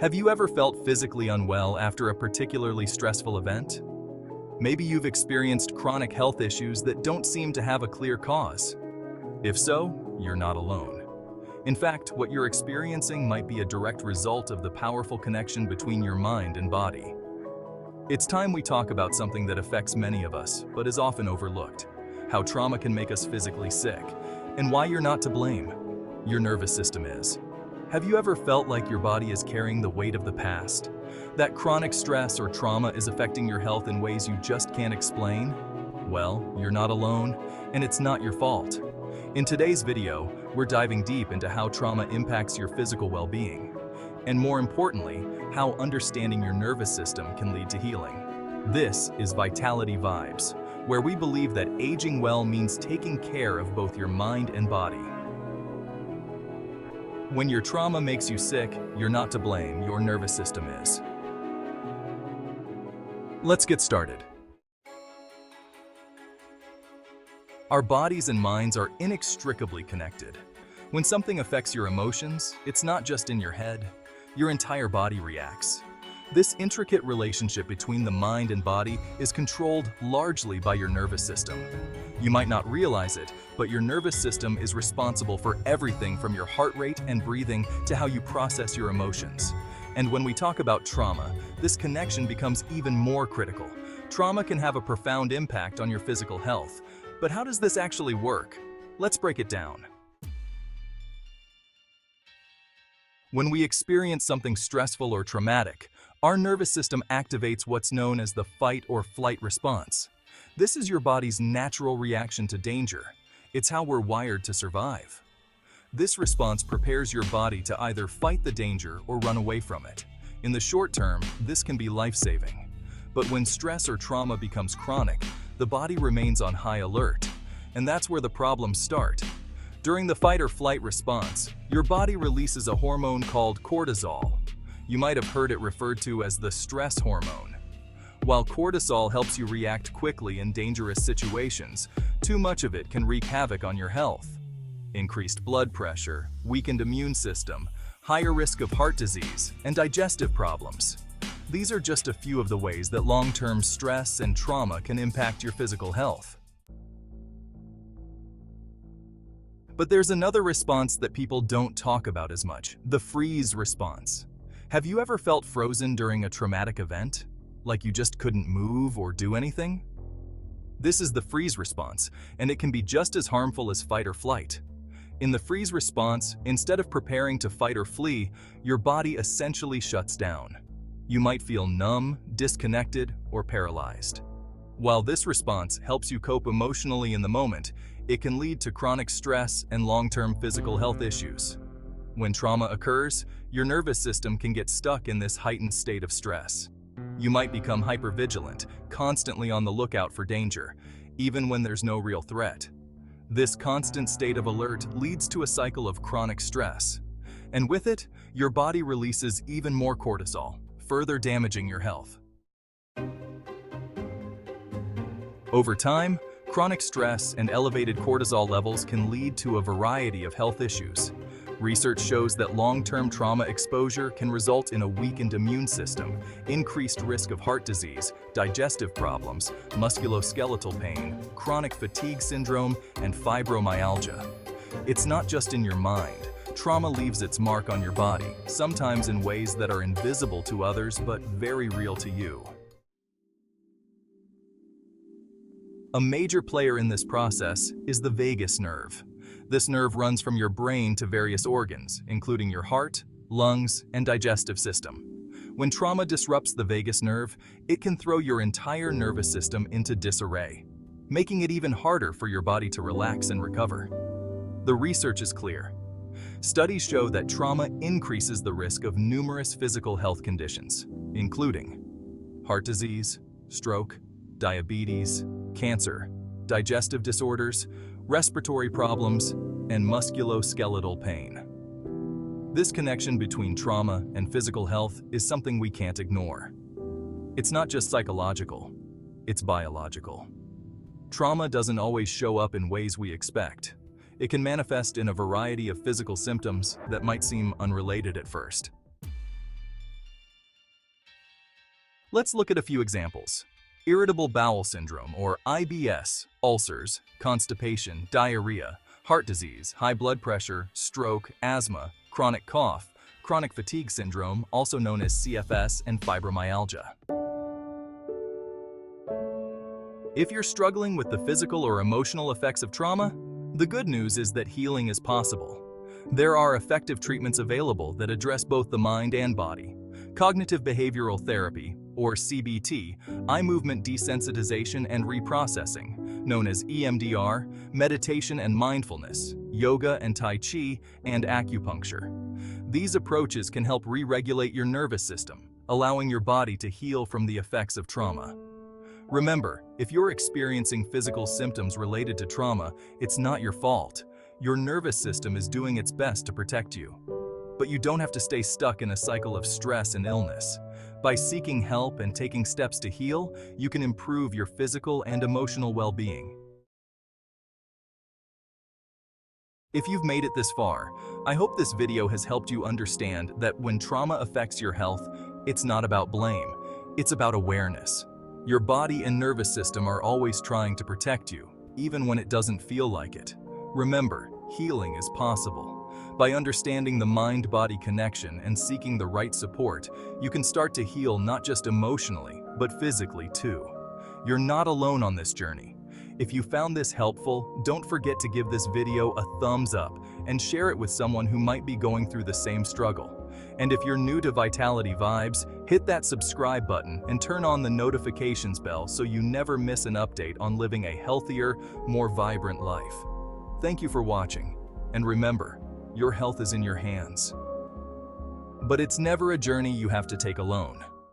Have you ever felt physically unwell after a particularly stressful event? Maybe you've experienced chronic health issues that don't seem to have a clear cause. If so, you're not alone. In fact, what you're experiencing might be a direct result of the powerful connection between your mind and body. It's time we talk about something that affects many of us, but is often overlooked: how trauma can make us physically sick, and why you're not to blame. Your nervous system is. Have you ever felt like your body is carrying the weight of the past? That chronic stress or trauma is affecting your health in ways you just can't explain? Well, you're not alone, and it's not your fault. In today's video, we're diving deep into how trauma impacts your physical well-being, and more importantly, how understanding your nervous system can lead to healing. This is Vitality Vibes, where we believe that aging well means taking care of both your mind and body. When your trauma makes you sick, you're not to blame, your nervous system is. Let's get started. Our bodies and minds are inextricably connected. When something affects your emotions, it's not just in your head, your entire body reacts. This intricate relationship between the mind and body is controlled largely by your nervous system. You might not realize it, but your nervous system is responsible for everything from your heart rate and breathing to how you process your emotions. And when we talk about trauma, this connection becomes even more critical. Trauma can have a profound impact on your physical health. But how does this actually work? Let's break it down. When we experience something stressful or traumatic, our nervous system activates what's known as the fight or flight response. This is your body's natural reaction to danger. It's how we're wired to survive. This response prepares your body to either fight the danger or run away from it. In the short term, this can be life-saving. But when stress or trauma becomes chronic, the body remains on high alert. And that's where the problems start. During the fight or flight response, your body releases a hormone called cortisol. You might have heard it referred to as the stress hormone. While cortisol helps you react quickly in dangerous situations, too much of it can wreak havoc on your health. Increased blood pressure, weakened immune system, higher risk of heart disease, and digestive problems. These are just a few of the ways that long-term stress and trauma can impact your physical health. But there's another response that people don't talk about as much: the freeze response. Have you ever felt frozen during a traumatic event? Like you just couldn't move or do anything? This is the freeze response, and it can be just as harmful as fight or flight. In the freeze response, instead of preparing to fight or flee, your body essentially shuts down. You might feel numb, disconnected, or paralyzed. While this response helps you cope emotionally in the moment, it can lead to chronic stress and long-term physical health issues. When trauma occurs, your nervous system can get stuck in this heightened state of stress. You might become hypervigilant, constantly on the lookout for danger, even when there's no real threat. This constant state of alert leads to a cycle of chronic stress. And with it, your body releases even more cortisol, further damaging your health. Over time, chronic stress and elevated cortisol levels can lead to a variety of health issues. Research shows that long-term trauma exposure can result in a weakened immune system, increased risk of heart disease, digestive problems, musculoskeletal pain, chronic fatigue syndrome, and fibromyalgia. It's not just in your mind. Trauma leaves its mark on your body, sometimes in ways that are invisible to others but very real to you. A major player in this process is the vagus nerve. This nerve runs from your brain to various organs, including your heart, lungs, and digestive system. When trauma disrupts the vagus nerve, it can throw your entire nervous system into disarray, making it even harder for your body to relax and recover. The research is clear. Studies show that trauma increases the risk of numerous physical health conditions, including heart disease, stroke, diabetes, cancer, digestive disorders, respiratory problems, and musculoskeletal pain. This connection between trauma and physical health is something we can't ignore. It's not just psychological, it's biological. Trauma doesn't always show up in ways we expect. It can manifest in a variety of physical symptoms that might seem unrelated at first. Let's look at a few examples. Irritable bowel syndrome, or IBS, ulcers, constipation, diarrhea, heart disease, high blood pressure, stroke, asthma, chronic cough, chronic fatigue syndrome, also known as CFS, and fibromyalgia. If you're struggling with the physical or emotional effects of trauma, the good news is that healing is possible. There are effective treatments available that address both the mind and body. Cognitive behavioral therapy, or CBT, eye movement desensitization and reprocessing, known as EMDR, meditation and mindfulness, yoga and Tai Chi, and acupuncture. These approaches can help re-regulate your nervous system, allowing your body to heal from the effects of trauma. Remember, if you're experiencing physical symptoms related to trauma, it's not your fault. Your nervous system is doing its best to protect you. But you don't have to stay stuck in a cycle of stress and illness. By seeking help and taking steps to heal, you can improve your physical and emotional well-being. If you've made it this far, I hope this video has helped you understand that when trauma affects your health, it's not about blame, it's about awareness. Your body and nervous system are always trying to protect you, even when it doesn't feel like it. Remember, healing is possible. By understanding the mind-body connection and seeking the right support, you can start to heal not just emotionally, but physically too. You're not alone on this journey. If you found this helpful, don't forget to give this video a thumbs up and share it with someone who might be going through the same struggle. And if you're new to Vitality Vibes, hit that subscribe button and turn on the notifications bell so you never miss an update on living a healthier, more vibrant life. Thank you for watching, and remember, your health is in your hands. But it's never a journey you have to take alone.